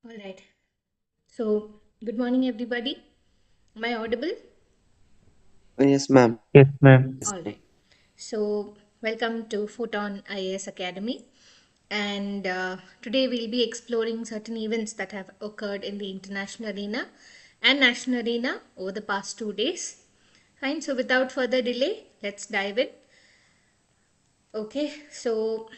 All right. So, good morning, everybody. Am I audible? Yes, ma'am. Yes, ma'am. All right. So, welcome to Photon IAS Academy. And today we'll be exploring certain events that have occurred in the international arena and national arena over the past 2 days. Fine. So, without further delay, let's dive in. Okay. So,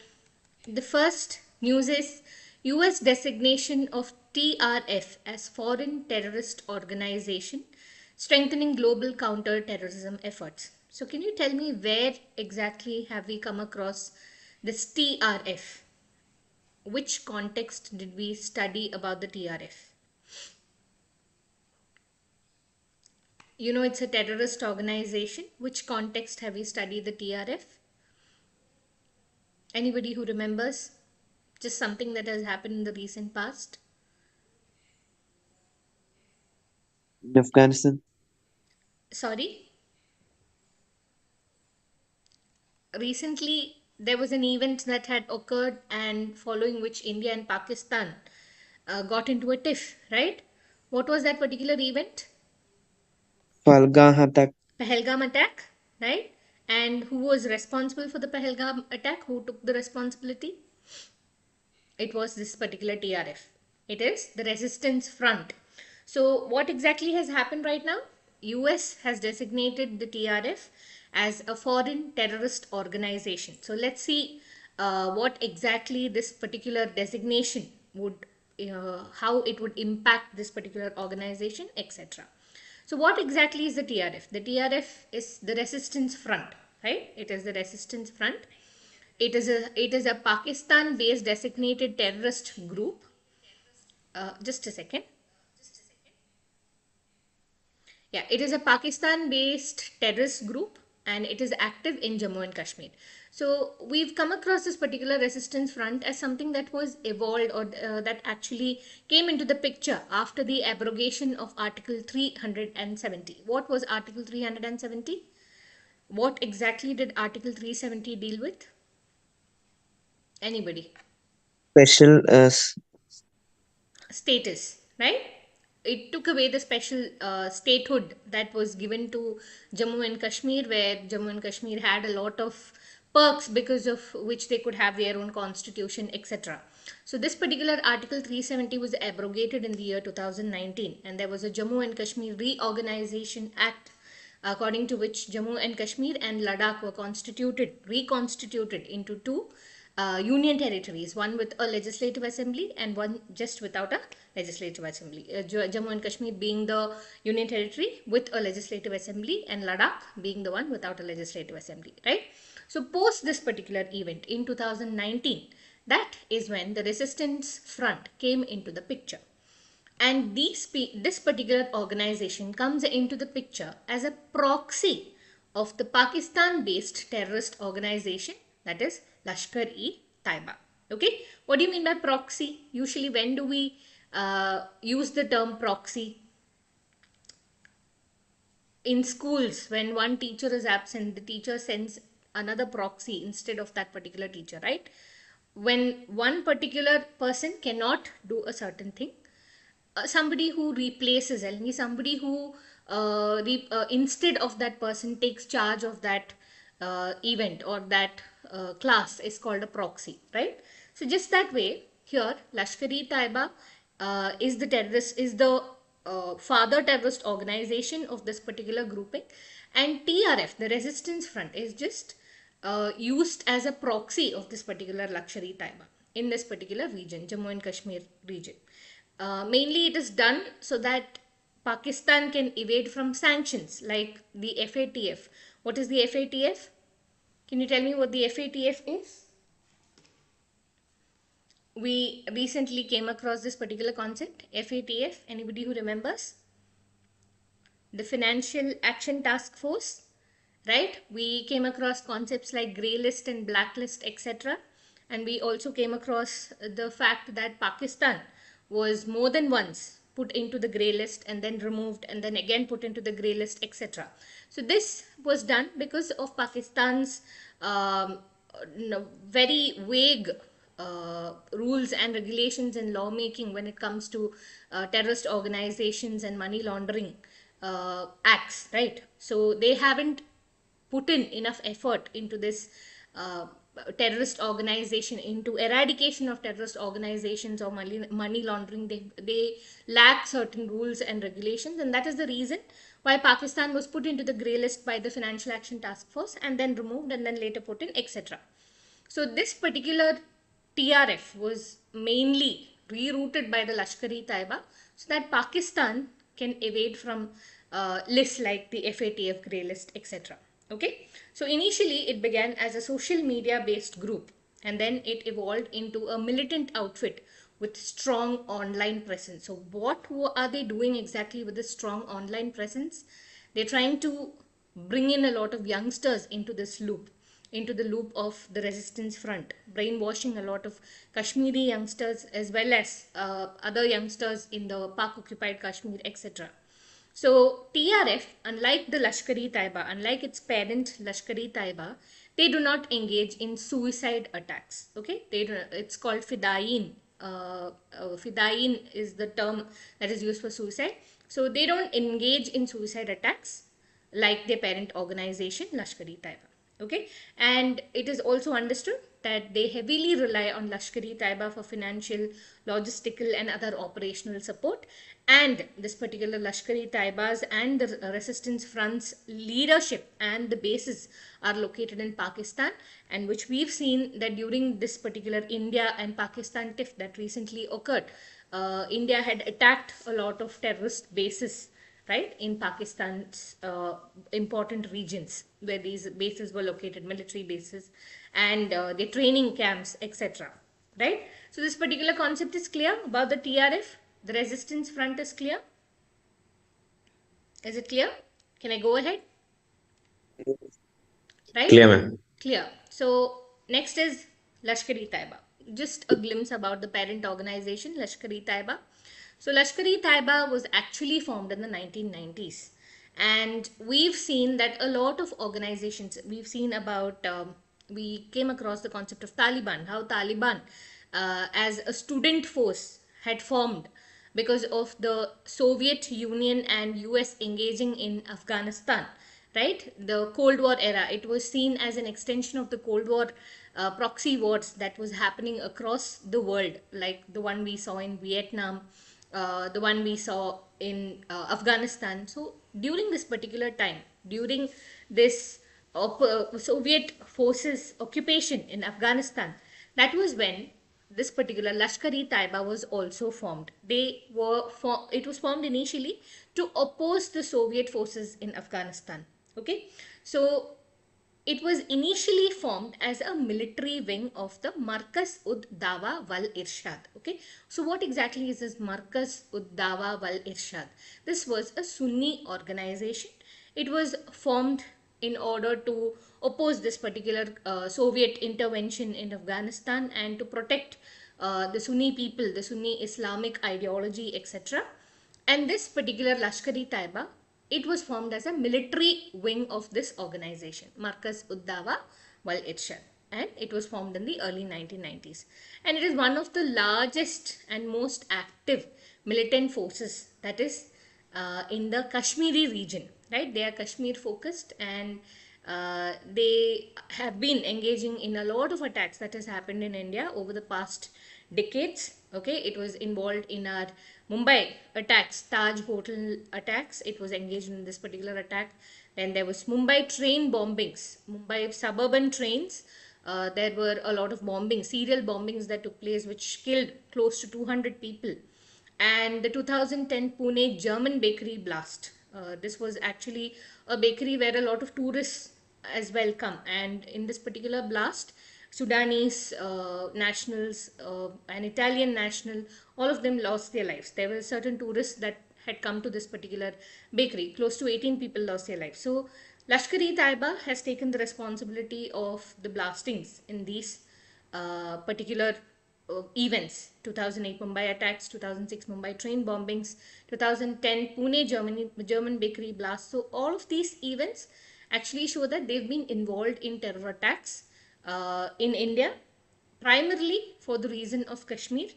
the first news is US designation of TRF as foreign terrorist organization strengthening global counter-terrorism efforts. So can you tell me where exactly have we come across this TRF? Which context did we study about the TRF? You know it's a terrorist organization. Which context have we studied the TRF? Anybody who remembers? Just something that has happened in the recent past? In Afghanistan. Sorry? Recently there was an event that had occurred and following which India and Pakistan got into a tiff, right? What was that particular event? Falgah attack. Pahalgam attack, right? And who was responsible for the Pahalgam attack? Who took the responsibility? It was this particular TRF. It is the Resistance Front. So what exactly has happened right now? US has designated the TRF as a foreign terrorist organization. So let's see what exactly this particular designation would, how it would impact this particular organization, etc. So what exactly is the TRF? The TRF is the Resistance Front, right? It is the Resistance Front. It is a Pakistan based designated terrorist group. Just a second. Yeah, it is a Pakistan based terrorist group and it is active in Jammu and Kashmir. So we've come across this particular resistance front as something that was evolved or that actually came into the picture after the abrogation of Article 370. What was Article 370? What exactly did Article 370 deal with? Anybody? Special Status, right? It took away the special statehood that was given to Jammu and Kashmir, where Jammu and Kashmir had a lot of perks because of which they could have their own constitution, etc. So, this particular Article 370 was abrogated in the year 2019, and there was a Jammu and Kashmir Reorganization Act according to which Jammu and Kashmir and Ladakh were reconstituted into two union territories, one with a legislative assembly and one just without a legislative assembly. Jammu and Kashmir being the union territory with a legislative assembly and Ladakh being the one without a legislative assembly, right? So post this particular event in 2019, that is when the resistance front came into the picture. And this particular organization comes into the picture as a proxy of the Pakistan based terrorist organization, that is Lashkar-e-Taiba. Okay, what do you mean by proxy? Usually, when do we use the term proxy? In schools, when one teacher is absent, the teacher sends another proxy instead of that particular teacher, right? When one particular person cannot do a certain thing, somebody who replaces somebody who instead of that person takes charge of that event or that class is called a proxy, right? So just that way here Lashkar-e-Taiba is the terrorist, is the father terrorist organization of this particular grouping, and TRF, the resistance front, is just used as a proxy of this particular Lashkar-e-Taiba in this particular region, Jammu and Kashmir region. Mainly it is done so that Pakistan can evade from sanctions like the FATF. What is the FATF? Can you tell me what the FATF is? We recently came across this particular concept, FATF. Anybody who remembers? The Financial Action Task Force, right? We came across concepts like grey list and blacklist, etc. And we also came across the fact that Pakistan was more than once put into the grey list and then removed and then again put into the grey list, etc. So this was done because of Pakistan's very vague rules and regulations and lawmaking when it comes to terrorist organizations and money laundering acts, right? So they haven't put in enough effort into this uh, terrorist organization, into eradication of terrorist organizations or money laundering. They lack certain rules and regulations, and that is the reason why Pakistan was put into the grey list by the Financial Action Task Force and then removed and then later put in, etc. So this particular TRF was mainly rerouted by the Lashkar-e-Taiba so that Pakistan can evade from lists like the FATF grey list, etc. Okay, so initially it began as a social media based group, and then it evolved into a militant outfit with strong online presence. So what are they doing exactly with this strong online presence? They're trying to bring in a lot of youngsters into this loop, into the loop of the resistance front, brainwashing a lot of Kashmiri youngsters as well as other youngsters in the Pak occupied Kashmir, etc. So TRF, unlike the Lashkar-e-Taiba, unlike its parent Lashkar-e-Taiba, they do not engage in suicide attacks. Okay, it's called Fidain. Fidain is the term that is used for suicide. So they don't engage in suicide attacks like their parent organization, Lashkar-e-Taiba. Okay, and it is also understood that they heavily rely on Lashkar-e-Taiba for financial, logistical, and other operational support. And this particular Lashkar-e-Taiba's and the resistance front's leadership and the bases are located in Pakistan, and which we've seen that during this particular India and Pakistan tiff that recently occurred, India had attacked a lot of terrorist bases, right, in Pakistan's important regions where these bases were located, military bases, and the training camps, etc. Right? So, this particular concept is clear about the TRF. The resistance front is clear. Is it clear? Can I go ahead? Right? Clear, ma'am. Clear. So next is Lashkar-e-Taiba. Just a glimpse about the parent organization, Lashkar-e-Taiba. So Lashkar-e-Taiba was actually formed in the 1990s. And we've seen that a lot of organizations, we've seen about, we came across the concept of Taliban, how Taliban as a student force had formed because of the Soviet Union and US engaging in Afghanistan, right? The Cold War era, it was seen as an extension of the Cold War proxy wars that was happening across the world, like the one we saw in Vietnam, the one we saw in Afghanistan. So during this particular time, during this Soviet forces occupation in Afghanistan, that was when this particular Lashkar-e-Taiba was also formed. It was formed initially to oppose the Soviet forces in Afghanistan. Okay, so it was initially formed as a military wing of the Markaz ud Dawa wal Irshad. Okay, so what exactly is this Markaz ud Dawa wal Irshad? This was a Sunni organization. It was formed in order to oppose this particular Soviet intervention in Afghanistan and to protect the Sunni people, the Sunni Islamic ideology, etc. And this particular Lashkar-e-Taiba, it was formed as a military wing of this organization, Markaz Uddawa wal Irshad, and it was formed in the early 1990s. And it is one of the largest and most active militant forces that is in the Kashmiri region, right? They are Kashmir focused, and they have been engaging in a lot of attacks that has happened in India over the past decades. Okay, it was involved in our Mumbai attacks, Taj Hotel attacks. It was engaged in this particular attack. Then there was Mumbai train bombings, Mumbai suburban trains. There were a lot of bombings, serial bombings that took place, which killed close to 200 people. And the 2010 Pune German bakery blast. This was actually a bakery where a lot of tourists as well come. And in this particular blast, Sudanese nationals, an Italian national, all of them lost their lives. There were certain tourists that had come to this particular bakery. Close to 18 people lost their lives. So Lashkar-e-Taiba has taken the responsibility of the blastings in these particular events: 2008 Mumbai attacks, 2006 Mumbai train bombings, 2010 Pune German bakery blast. So all of these events actually show that they've been involved in terror attacks in India, primarily for the reason of Kashmir.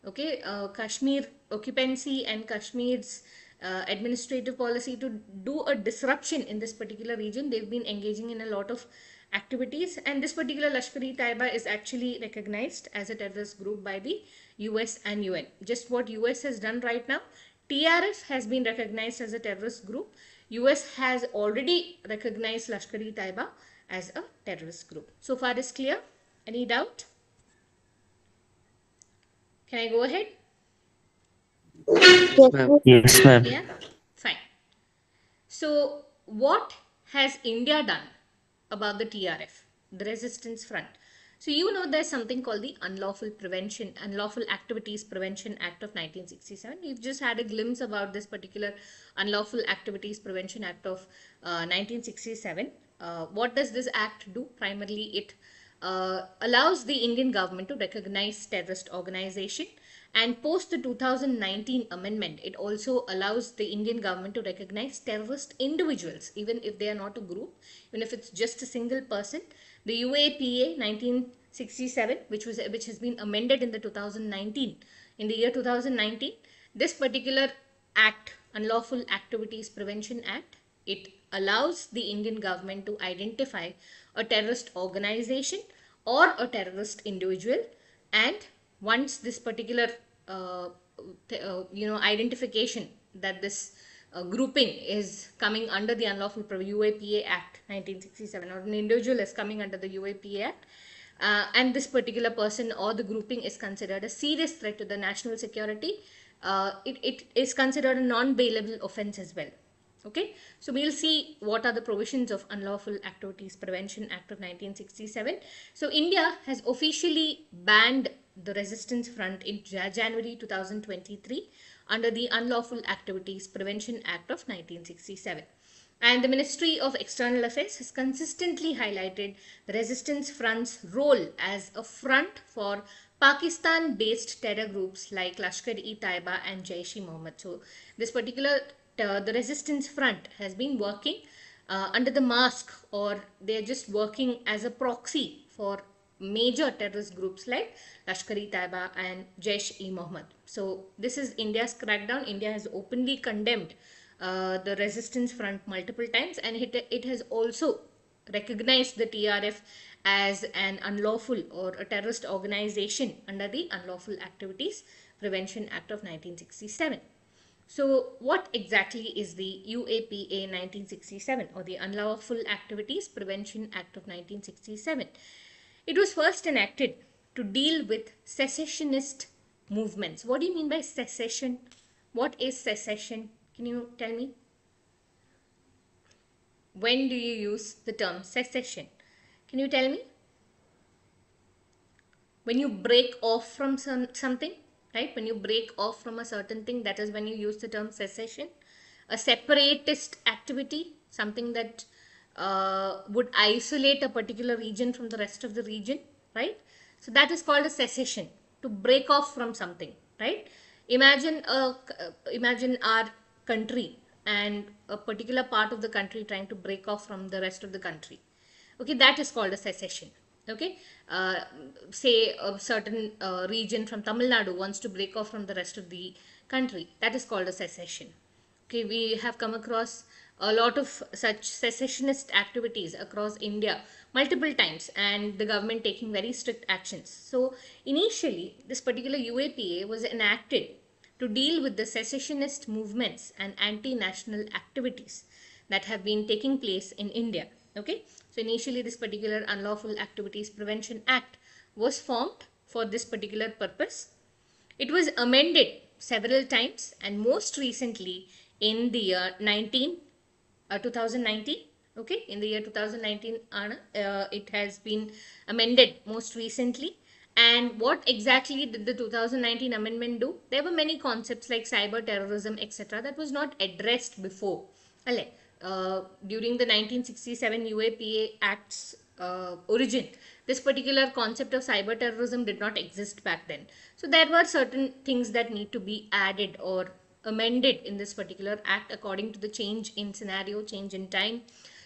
Okay, Kashmir occupancy and Kashmir's administrative policy to do a disruption in this particular region. They've been engaging in a lot of activities, and this particular Lashkar-e-Taiba is actually recognized as a terrorist group by the US and UN. Just what US has done right now, TRF has been recognized as a terrorist group. US has already recognized Lashkar-e-Taiba as a terrorist group. So far is clear? Any doubt? Can I go ahead? Yes, ma'am. Yes, ma'am. Yeah, fine. So, what has India done about the TRF, the Resistance Front? So, you know there's something called the Unlawful Activities Prevention Act of 1967. You've just had a glimpse about this particular Unlawful Activities Prevention Act of 1967. What does this act do? Primarily, it allows the Indian government to recognize terrorist organization, and post the 2019 amendment, it also allows the Indian government to recognize terrorist individuals, even if they are not a group, even if it's just a single person. The UAPA 1967, which has been amended in the 2019, in the year 2019, this particular act, Unlawful Activities Prevention Act, it allows the Indian government to identify a terrorist organization or a terrorist individual, and once this particular identification that this grouping is coming under the Unlawful UAPA Act 1967, or an individual is coming under the UAPA Act, and this particular person or the grouping is considered a serious threat to the national security, it is considered a non-bailable offense as well. Okay, so we'll see what are the provisions of Unlawful Activities Prevention Act of 1967. So India has officially banned the Resistance Front in January 2023 under the Unlawful Activities Prevention Act of 1967. And the Ministry of External Affairs has consistently highlighted the Resistance Front's role as a front for Pakistan-based terror groups like Lashkar-e-Taiba and Jaish-e-Mohammed. So this particular the Resistance Front has been working under the mask, or they're just working as a proxy for major terrorist groups like Lashkar-e-Taiba and Jaish-e-Mohammed. So this is India's crackdown. India has openly condemned the Resistance Front multiple times, and it has also recognized the TRF as an unlawful or a terrorist organization under the Unlawful Activities Prevention Act of 1967. So, what exactly is the UAPA 1967, or the Unlawful Activities Prevention Act of 1967? It was first enacted to deal with secessionist movements. What do you mean by secession? What is secession? Can you tell me? When do you use the term secession? Can you tell me? When you break off from something, right? When you break off from a certain thing, that is when you use the term secession. A separatist activity, something that would isolate a particular region from the rest of the region, right? So that is called a secession, to break off from something, right? Imagine our country and a particular part of the country trying to break off from the rest of the country. Okay, that is called a secession. Okay, say a certain region from Tamil Nadu wants to break off from the rest of the country, that is called a secession. Okay, we have come across a lot of such secessionist activities across India multiple times, and the government taking very strict actions. So initially this particular UAPA was enacted to deal with the secessionist movements and anti-national activities that have been taking place in India. Okay, so initially this particular Unlawful Activities Prevention Act was formed for this particular purpose. It was amended several times, and most recently in the year 2019. Okay, in the year 2019, it has been amended most recently. And what exactly did the 2019 amendment do? There were many concepts like cyber terrorism, etc., that was not addressed before. During the 1967 UAPA Act's origin, this particular concept of cyber terrorism did not exist back then. So there were certain things that need to be added or amended in this particular act according to the change in scenario, change in time.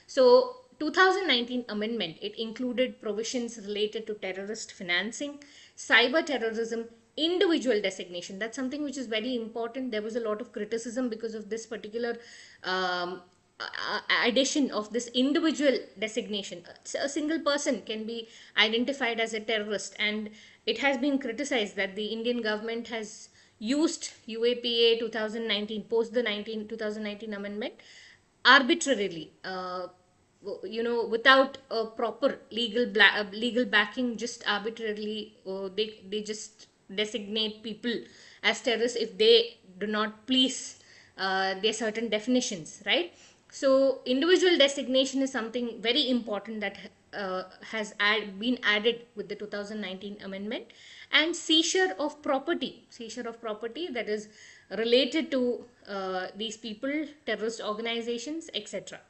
So 2019 amendment, it included provisions related to terrorist financing, cyber terrorism, individual designation. That's something which is very important. There was a lot of criticism because of this particular addition of this individual designation. A single person can be identified as a terrorist, and it has been criticized that the Indian government has used UAPA 2019, post the 2019 amendment, arbitrarily, without a proper legal backing, just arbitrarily, they just designate people as terrorists if they do not please their certain definitions, right? So individual designation is something very important that been added with the 2019 amendment. And seizure of property that is related to these people, terrorist organizations, etc.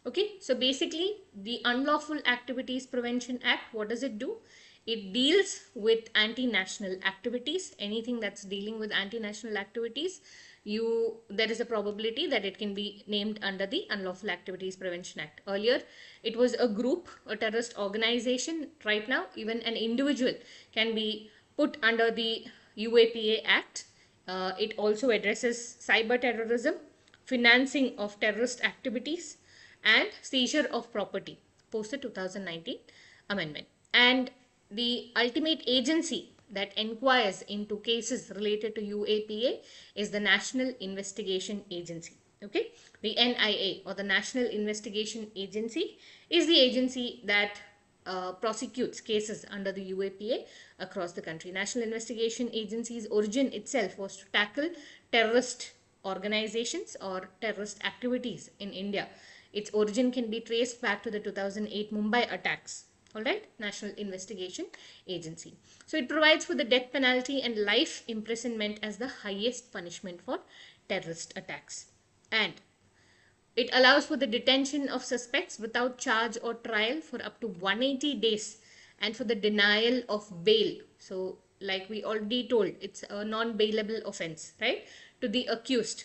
Okay, so basically the Unlawful Activities Prevention Act, what does it do? It deals with anti-national activities. Anything that's dealing with anti-national activities, there is a probability that it can be named under the Unlawful Activities Prevention Act. Earlier, it was a group, a terrorist organization. Right now, even an individual can be put under the UAPA Act. It also addresses cyber terrorism, financing of terrorist activities, and seizure of property post the 2019 amendment. And the ultimate agency that inquires into cases related to UAPA is the National Investigation Agency. Okay, the NIA, or the National Investigation Agency, is the agency that prosecutes cases under the UAPA across the country. National Investigation Agency's origin itself was to tackle terrorist organizations or terrorist activities in India. Its origin can be traced back to the 2008 Mumbai attacks. All right, National Investigation Agency. So it provides for the death penalty and life imprisonment as the highest punishment for terrorist attacks. And it allows for the detention of suspects without charge or trial for up to 180 days, and for the denial of bail. So, like we already told, it's a non-bailable offense, right? To the accused.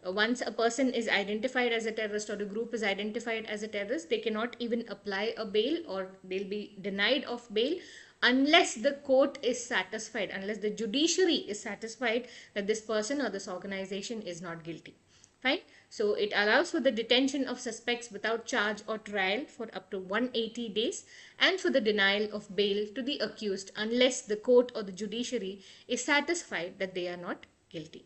Once a person is identified as a terrorist, or a group is identified as a terrorist, they cannot even apply a bail, or they'll be denied of bail unless the court is satisfied, unless the judiciary is satisfied that this person or this organization is not guilty. Fine. So it allows for the detention of suspects without charge or trial for up to 180 days, and for the denial of bail to the accused unless the court or the judiciary is satisfied that they are not guilty.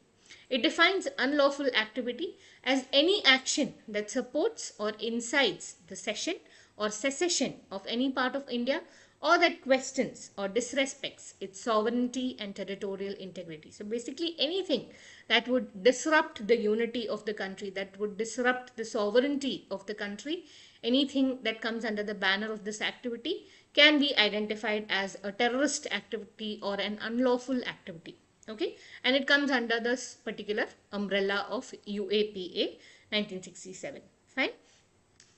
It defines unlawful activity as any action that supports or incites the cession or secession of any part of India, or that questions or disrespects its sovereignty and territorial integrity. So basically anything that would disrupt the unity of the country, that would disrupt the sovereignty of the country, anything that comes under the banner of this activity can be identified as a terrorist activity or an unlawful activity. Okay, and it comes under this particular umbrella of UAPA 1967. Fine.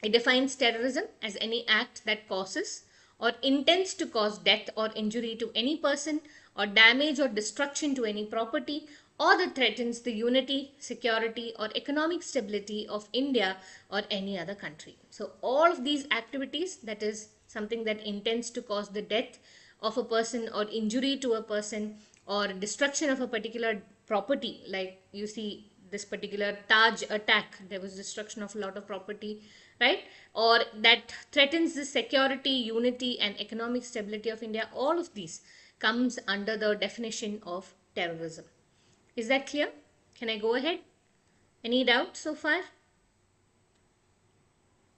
It defines terrorism as any act that causes or intends to cause death or injury to any person, or damage or destruction to any property, or that threatens the unity, security, or economic stability of India or any other country. So all of these activities, that is something that intends to cause the death of a person or injury to a person or destruction of a particular property, like you see this particular Taj attack, there was destruction of a lot of property, right? Or that threatens the security, unity, and economic stability of India. All of these comes under the definition of terrorism. Is that clear? Can I go ahead? Any doubt so far?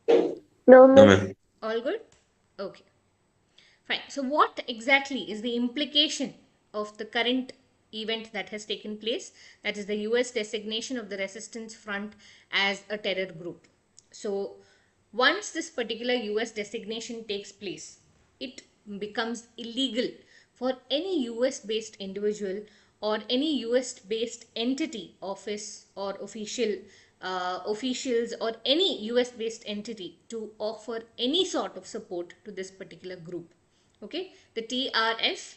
No, No, miss. ma'am. All good? Okay. Fine. So, what exactly is the implication of the current event that has taken place? That is the US designation of the Resistance Front as a terror group. So, once this particular US designation takes place, it becomes illegal for any US based individual or any US based entity, office, or officials, or any US based entity to offer any sort of support to this particular group. Okay, the TRF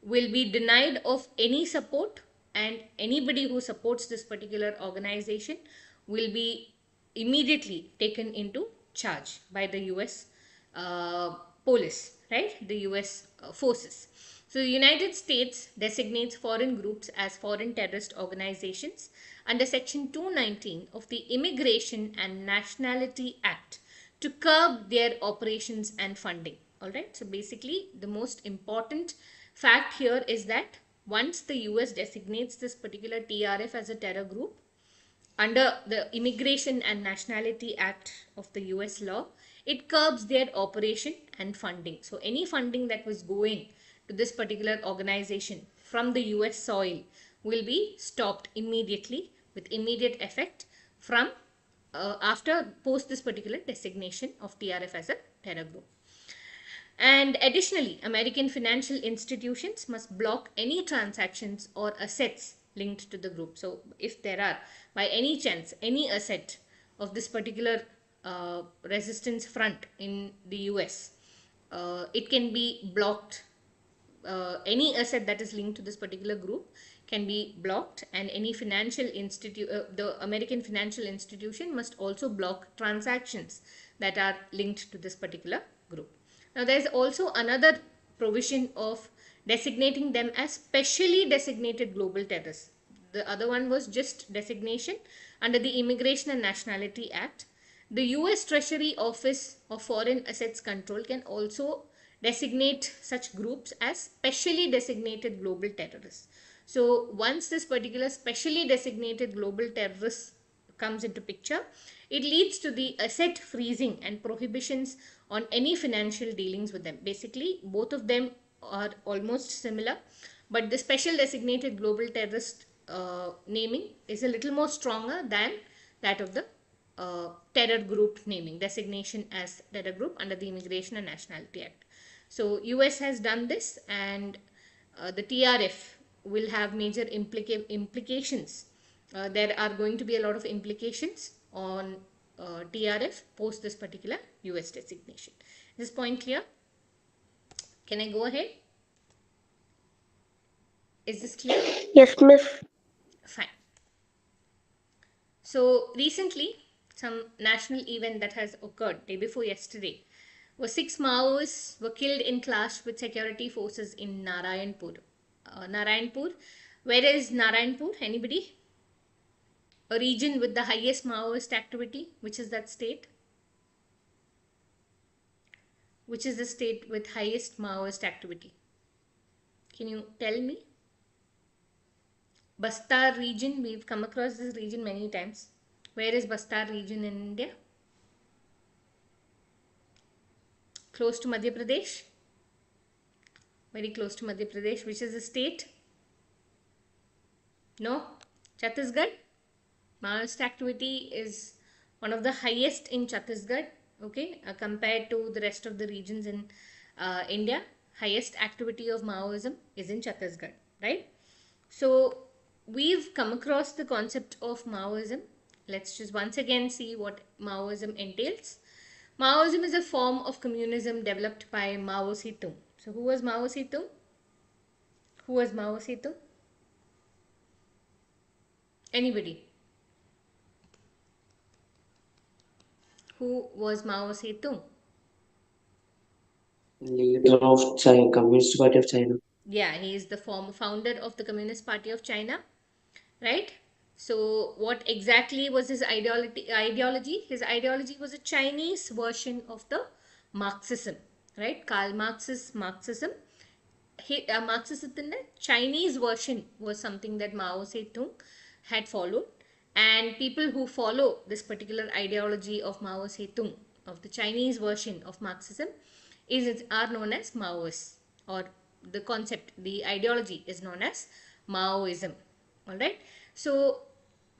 will be denied of any support, and anybody who supports this particular organization will be immediately taken into charge by the US police, right? The US forces. So the United States designates foreign groups as foreign terrorist organizations under Section 219 of the Immigration and Nationality Act to curb their operations and funding. All right. So basically, the most important fact here is that once the US designates this particular TRF as a terror group, under the Immigration and Nationality Act of the US law, it curbs their operation and funding. So, any funding that was going to this particular organization from the US soil will be stopped immediately with immediate effect from after post this particular designation of TRF as a terror group. And additionally, American financial institutions must block any transactions or assets linked to the group. So, if there are by any chance any asset of this particular resistance front in the US, it can be blocked. Any asset that is linked to this particular group can be blocked, and any financial institute, the American financial institution must also block transactions that are linked to this particular group. Now, there is also another provision of designating them as specially designated global terrorists. The other one was just designation under the Immigration and Nationality Act. The US Treasury Office of Foreign Assets Control can also designate such groups as specially designated global terrorists. So once this particular specially designated global terrorist comes into picture, it leads to the asset freezing and prohibitions on any financial dealings with them. Basically, both of them are almost similar, but the special designated global terrorist naming is a little more stronger than that of the terror group naming, designation as terror group under the Immigration and Nationality Act. So US has done this, and the TRF will have major implications. There are going to be a lot of implications on TRF post this particular US designation. Is this point clear? Can I go ahead? Is this clear? Yes, miss. Fine. So recently, some national event that has occurred day before yesterday was 6 Maoists were killed in clash with security forces in Narayanpur. Narayanpur, where is Narayanpur? Anybody? A region with the highest Maoist activity. Which is that state? Which is the state with highest Maoist activity? Can you tell me? Bastar region, we've come across this region many times. Where is Bastar region in India? Close to Madhya Pradesh. Very close to Madhya Pradesh. Which is the state? No? Chhattisgarh? Maoist activity is one of the highest in Chhattisgarh, okay, compared to the rest of the regions in India. Highest activity of Maoism is in Chhattisgarh, right? So, we've come across the concept of Maoism. Let's just once again see what Maoism entails. Maoism is a form of communism developed by Mao Zedong. So, who was Mao Zedong? Who was Mao Zedong? Anybody? Who was Mao Zedong? Leader of China, Communist Party of China. Yeah, he is the former founder of the Communist Party of China, right? So, what exactly was his ideology? His ideology was a Chinese version of the Marxism, right? Karl Marx's Marxism. Marxismത്തിന്റെ Chinese version was something that Mao Zedong had followed, and people who follow this particular ideology of Mao Zedong, of the Chinese version of Marxism, are known as Maoists, or the concept, the ideology is known as Maoism. All right. So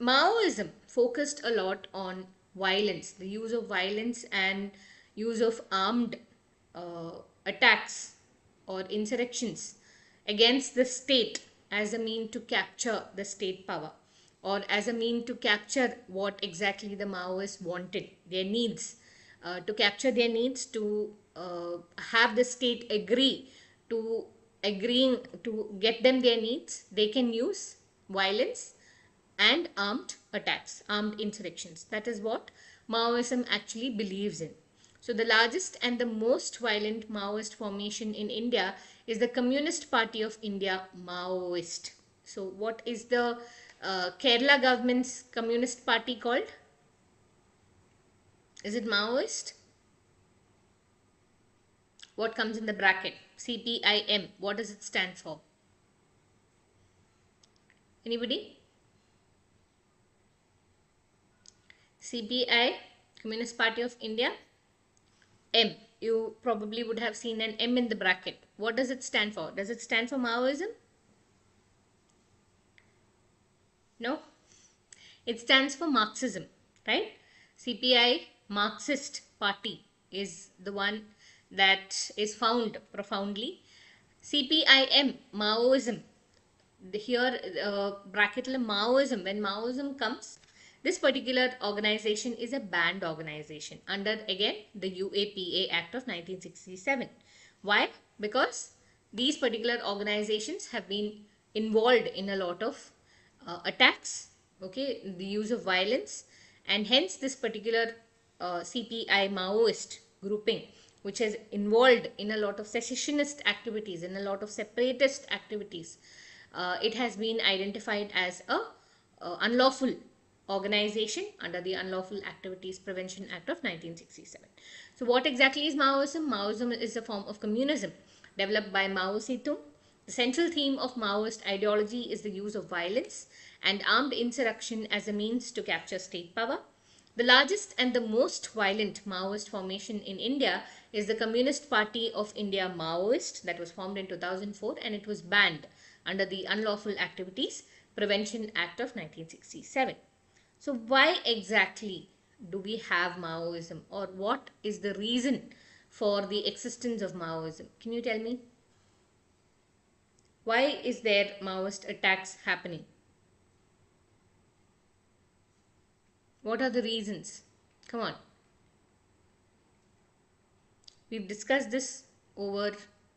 Maoism focused a lot on violence, the use of violence and use of armed attacks or insurrections against the state as a mean to capture the state power, or as a mean to capture what exactly the Maoists wanted, their needs, to capture their needs, to have the state agreeing to get them their needs. They can use violence and armed attacks, armed insurrections. That is what Maoism actually believes in. So, the largest and the most violent Maoist formation in India is the Communist Party of India, Maoist. So, what is the Kerala government's Communist Party called? Is it Maoist? What comes in the bracket? CPIM. What does it stand for? Anybody? CPI, Communist Party of India. M. You probably would have seen an M in the bracket. What does it stand for? Does it stand for Maoism? No. It stands for Marxism, right? CPI, Marxist Party, is the one that is found profoundly. CPIM, Maoism. Here, bracket Maoism. When Maoism comes, this particular organization is a banned organization under again the UAPA Act of 1967. Why? Because these particular organizations have been involved in a lot of attacks, okay, the use of violence, and hence this particular CPI Maoist grouping, which has involved in a lot of secessionist activities, in a lot of separatist activities, it has been identified as a unlawful organization under the Unlawful Activities Prevention Act of 1967. So, what exactly is Maoism? Maoism is a form of communism developed by Mao Zedong. The central theme of Maoist ideology is the use of violence and armed insurrection as a means to capture state power. The largest and the most violent Maoist formation in India is the Communist Party of India Maoist, that was formed in 2004, and it was banned under the Unlawful Activities Prevention Act of 1967. So, why exactly do we have Maoism, or what is the reason for the existence of Maoism? Can you tell me? Why is there Maoist attacks happening? What are the reasons? Come on. We've discussed this over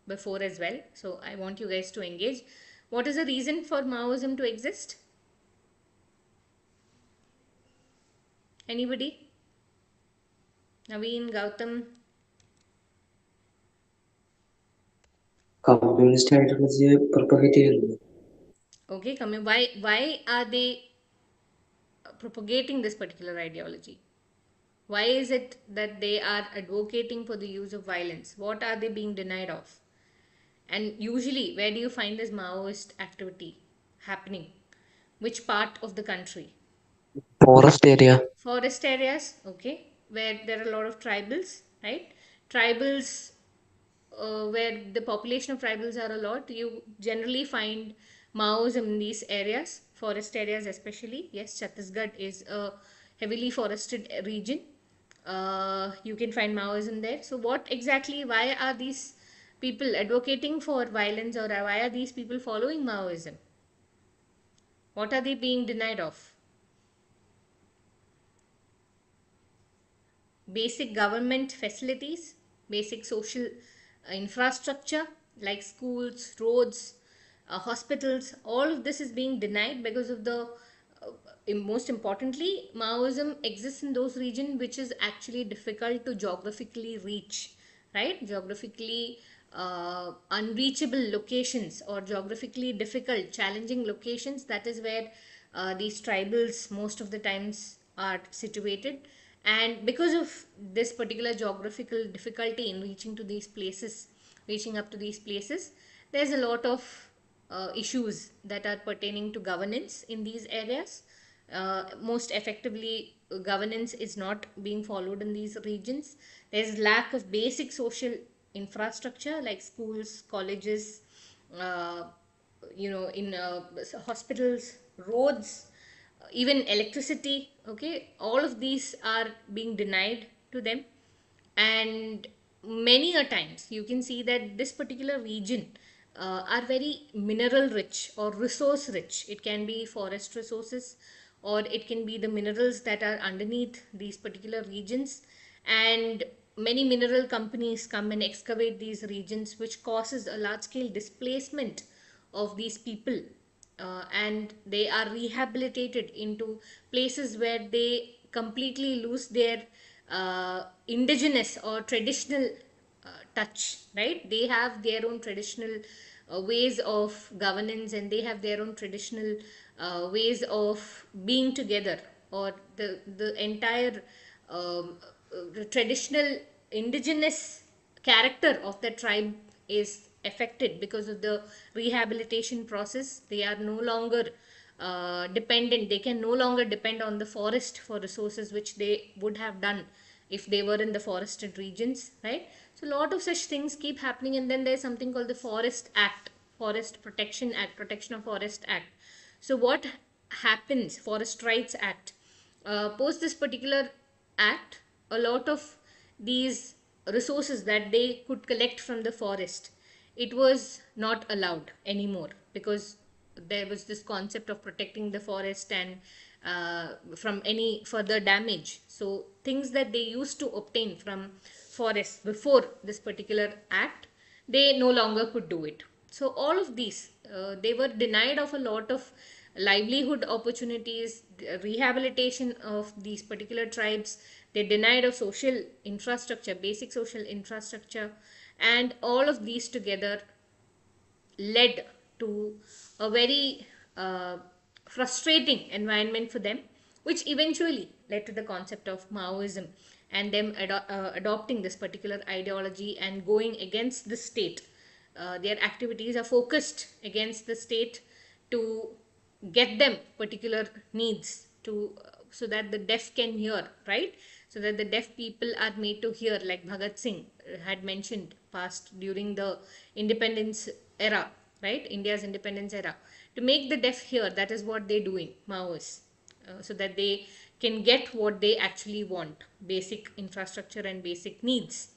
before as well, so I want you guys to engage. What is the reason for Maoism to exist? Anybody? Naveen, Gautam? Communist ideology propagated. Okay, come in. Why are they propagating this particular ideology? Why is it that they are advocating for the use of violence? What are they being denied of? And usually, where do you find this Maoist activity happening? Which part of the country? Forest area. Forest areas, okay, where there are a lot of tribals, right? Tribals, where the population of tribals are a lot, you generally find Maoism in these areas, forest areas especially. Yes, Chhattisgarh is a heavily forested region. You can find Maoism there. So, what exactly, why are these people advocating for violence, or why are these people following Maoism? What are they being denied of? Basic government facilities, basic social infrastructure like schools, roads, hospitals, all of this is being denied because of the most importantly, Maoism exists in those regions which is actually difficult to geographically reach, right? Geographically unreachable locations, or geographically difficult, challenging locations. That is where these tribals most of the times are situated. And because of this particular geographical difficulty in reaching to these places, reaching up to these places, there's a lot of issues that are pertaining to governance in these areas. Most effectively, governance is not being followed in these regions. There's lack of basic social infrastructure like schools, colleges, uh, in hospitals, roads, even electricity. Okay, all of these are being denied to them. And many a times you can see that this particular region are very mineral rich or resource rich. It can be forest resources, or it can be the minerals that are underneath these particular regions. And many mineral companies come and excavate these regions, which causes a large scale displacement of these people, and they are rehabilitated into places where they completely lose their indigenous or traditional touch, right? They have their own traditional ways of governance, and they have their own traditional ways of being together, or the entire the traditional indigenous character of the tribe is affected because of the rehabilitation process. They are no longer dependent, they can no longer depend on the forest for resources, which they would have done if they were in the forested regions, right? So a lot of such things keep happening. And then there's something called the Forest Act, Forest Protection Act, Protection of Forest Act. So what happens, Forest Rights Act, post this particular act, a lot of these resources that they could collect from the forest, it was not allowed anymore, because there was this concept of protecting the forest and from any further damage. So things that they used to obtain from forests before this particular act, they no longer could do it. So all of these, they were denied of a lot of livelihood opportunities, rehabilitation of these particular tribes. They denied of social infrastructure, basic social infrastructure, and all of these together led to a very frustrating environment for them, which eventually led to the concept of Maoism, and them adopting this particular ideology and going against the state. Their activities are focused against the state to get them particular needs, to so that the deaf can hear, right? So that the deaf people are made to hear, like Bhagat Singh had mentioned past during the independence era, right? India's independence era, to make the deaf hear. That is what they're doing, Maoists, so that they can get what they actually want, basic infrastructure and basic needs.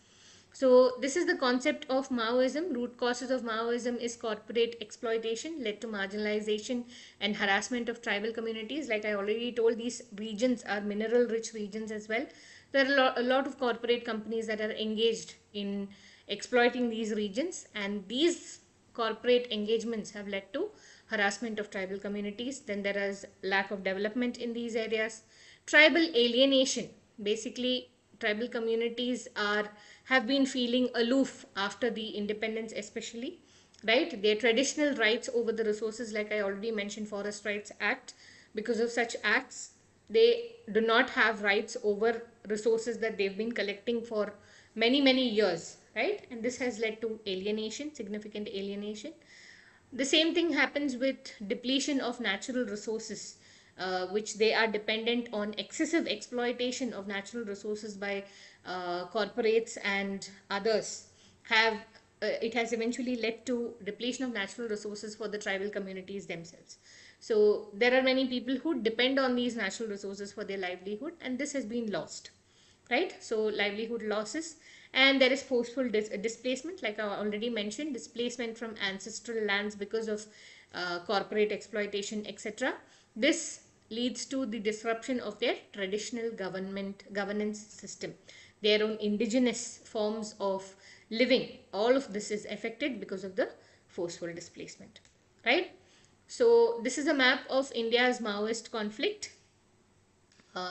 So this is the concept of Maoism. Root causes of Maoism is corporate exploitation led to marginalization and harassment of tribal communities. Like I already told, these regions are mineral rich regions as well. There are a lot of corporate companies that are engaged in exploiting these regions, and these corporate engagements have led to harassment of tribal communities. Then there is lack of development in these areas. Tribal alienation. Basically, tribal communities are have been feeling aloof after the independence, especially, right? Their traditional rights over the resources, like I already mentioned, Forest Rights Act, because of such acts, they do not have rights over resources that they've been collecting for many years, right? And this has led to alienation, significant alienation. The same thing happens with depletion of natural resources, which they are dependent on excessive exploitation of natural resources by corporates and others. Have It has eventually led to depletion of natural resources for the tribal communities themselves. So there are many people who depend on these natural resources for their livelihood, and this has been lost, right? So livelihood losses. And there is forceful displacement, like I already mentioned, displacement from ancestral lands because of corporate exploitation, etc. This leads to the disruption of their traditional governance system, their own indigenous forms of living. All of this is affected because of the forceful displacement, right? So this is a map of India's Maoist conflict.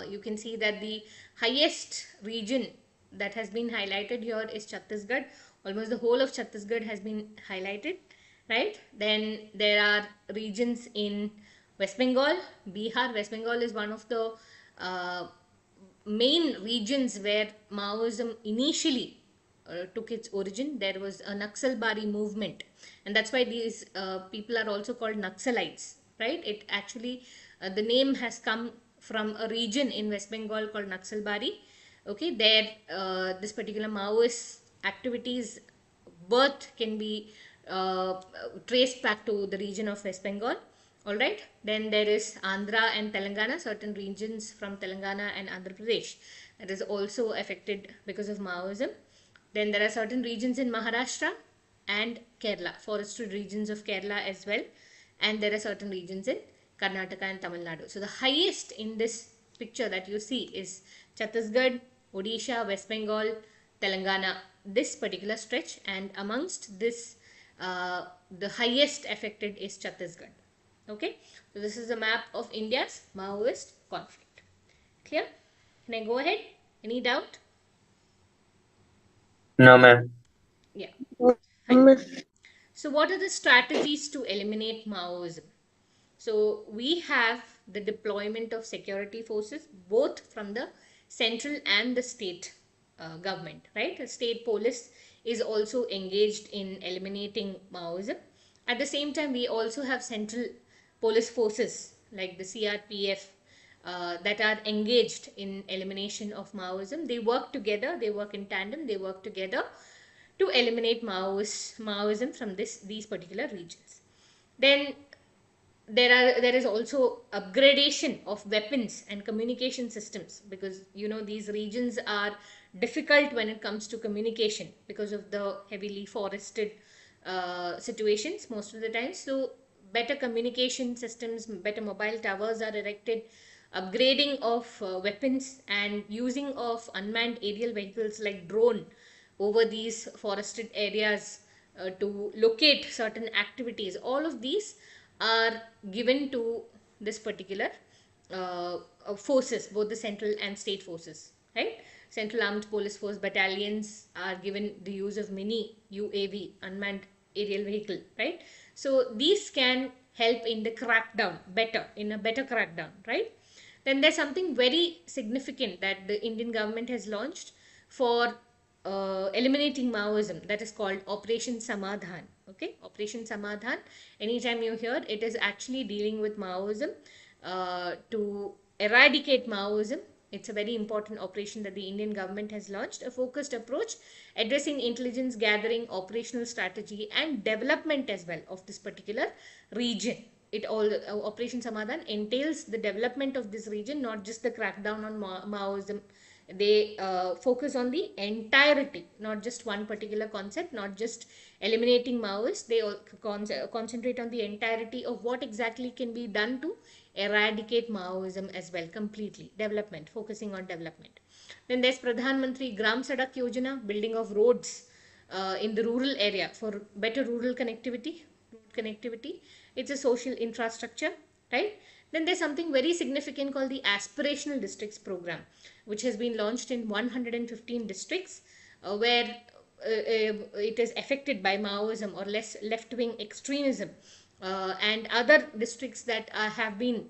You can see that the highest region that has been highlighted here is Chhattisgarh. Almost the whole of Chhattisgarh has been highlighted, right? Then there are regions in West Bengal, Bihar. West Bengal is one of the uh, main regions where Maoism initially took its origin. There was a Naxalbari movement, and that's why these people are also called Naxalites, right? It actually, the name has come from a region in West Bengal called Naxalbari. Okay, there, this particular Maoist activities birth can be traced back to the region of West Bengal. All right. Then there is Andhra and Telangana, certain regions from Telangana and Andhra Pradesh that is also affected because of Maoism. Then there are certain regions in Maharashtra and Kerala, forested regions of Kerala as well. And there are certain regions in Karnataka and Tamil Nadu. So the highest in this picture that you see is Chhattisgarh, Odisha, West Bengal, Telangana, this particular stretch. And amongst this, the highest affected is Chhattisgarh. Okay, so this is a map of India's Maoist conflict. Clear? Can I go ahead? Any doubt? No, ma'am. Yeah, fine. So, what are the strategies to eliminate Maoism? So, we have the deployment of security forces both from the central and the state government, right? The state police is also engaged in eliminating Maoism. At the same time, we also have central police forces like the CRPF that are engaged in elimination of Maoism. They work together, they work in tandem, they work together to eliminate Maoism from these particular regions. Then there is also upgradation of weapons and communication systems, because these regions are difficult when it comes to communication because of the heavily forested situations most of the time. So better communication systems, better mobile towers are erected, upgrading of weapons and using of unmanned aerial vehicles like drone over these forested areas to locate certain activities. All of these are given to this particular forces, both the central and state forces, right? Central Armed Police Force battalions are given the use of mini UAV, unmanned aerial vehicle, right? So these can help in the crackdown better, in a better crackdown, right? Then there's something very significant that the Indian government has launched for eliminating Maoism, that is called Operation Samadhan. Okay, Operation Samadhan. Anytime you hear, it is actually dealing with Maoism to eradicate Maoism. It's a very important operation that the Indian government has launched, a focused approach addressing intelligence gathering, operational strategy, and development as well of this particular region. It all Operation Samadhan entails the development of this region, not just the crackdown on Maoism. They focus on the entirety, not just one particular concept, not just eliminating Maoists. They all concentrate on the entirety of what exactly can be done to eradicate Maoism as well, completely. Development, focusing on development. Then there's Pradhan Mantri Gram Sadak Yojana, building of roads in the rural area for better rural connectivity. Connectivity. It's a social infrastructure, right? Then there's something very significant called the Aspirational Districts Program, which has been launched in 115 districts, where it is affected by Maoism or less left-wing extremism, and other districts that have been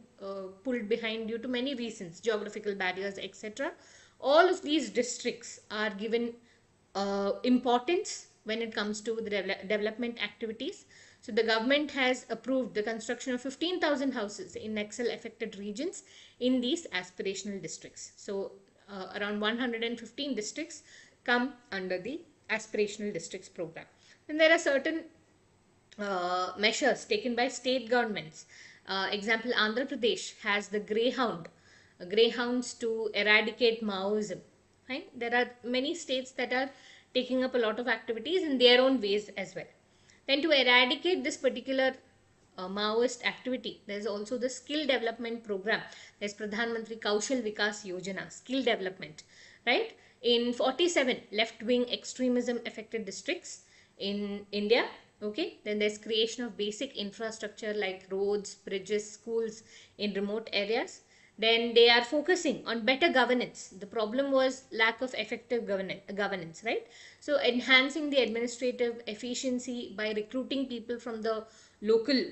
pulled behind due to many reasons, geographical barriers, etc. All of these districts are given importance when it comes to the development activities. So the government has approved the construction of 15,000 houses in Naxal affected regions in these aspirational districts. So around 115 districts come under the aspirational districts program. Then there are certain measures taken by state governments. Example, Andhra Pradesh has the greyhounds to eradicate Maoism. Right? There are many states that are taking up a lot of activities in their own ways as well. Then to eradicate this particular Maoist activity, there is also the skill development program. There's Pradhan Mantri Kaushal Vikas Yojana, skill development, right? In 47 left-wing extremism affected districts in India. Okay, then there's creation of basic infrastructure like roads, bridges, schools in remote areas. Then they are focusing on better governance. The problem was lack of effective governance, right? So enhancing the administrative efficiency by recruiting people from the local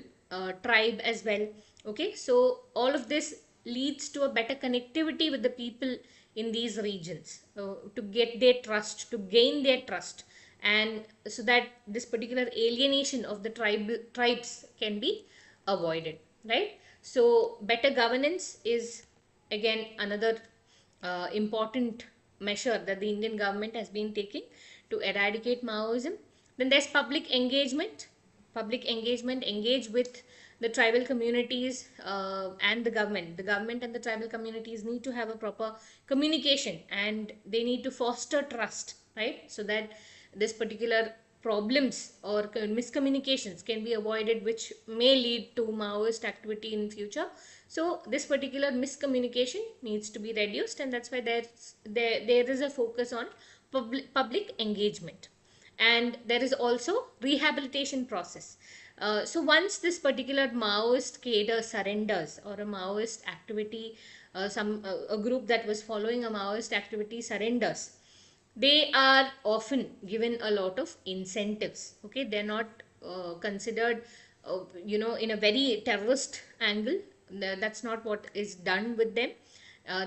tribe as well. Okay, so all of this leads to a better connectivity with the people in these regions, to get their trust, to gain their trust, and so that this particular alienation of the tribes can be avoided, right? So better governance is again another important measure that the Indian government has been taking to eradicate Maoism. Then there's engage with the tribal communities and the government. The government and the tribal communities need to have a proper communication, and they need to foster trust, right? So that this particular problems or miscommunications can be avoided, which may lead to Maoist activity in future. So this particular miscommunication needs to be reduced, and that's why there is a focus on public engagement. And there is also rehabilitation process. So once this particular Maoist cadre surrenders or a Maoist activity a group that was following a Maoist activity surrenders, they are often given a lot of incentives. Okay, they're not considered, in a very terrorist angle. That's not what is done with them.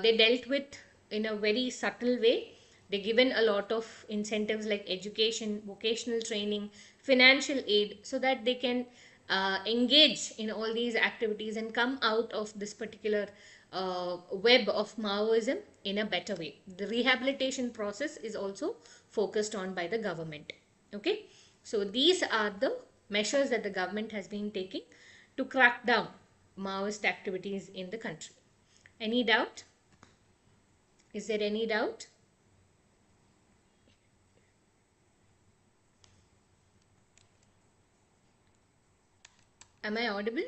They dealt with in a very subtle way. They're given a lot of incentives like education, vocational training, financial aid, so that they can engage in all these activities and come out of this particular web of Maoism in a better way. The rehabilitation process is also focused on by the government. Okay, so these are the measures that the government has been taking to crack down Maoist activities in the country. Any doubt? Is there any doubt? Am I audible?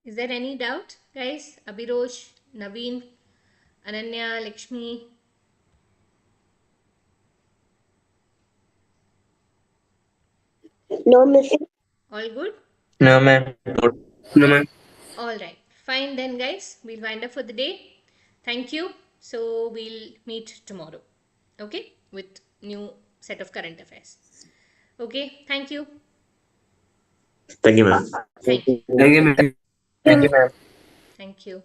Is there any doubt, guys? Abhirosh, Naveen, Ananya, Lakshmi, No, miss. all good? No, ma'am. No, ma'am. All right, fine then, guys. We'll wind up for the day. Thank you. So we'll meet tomorrow. Okay, with new set of current affairs. Okay, thank you. Thank you, ma'am. Thank you. Thank you, ma'am. Thank you, ma'am. Thank you.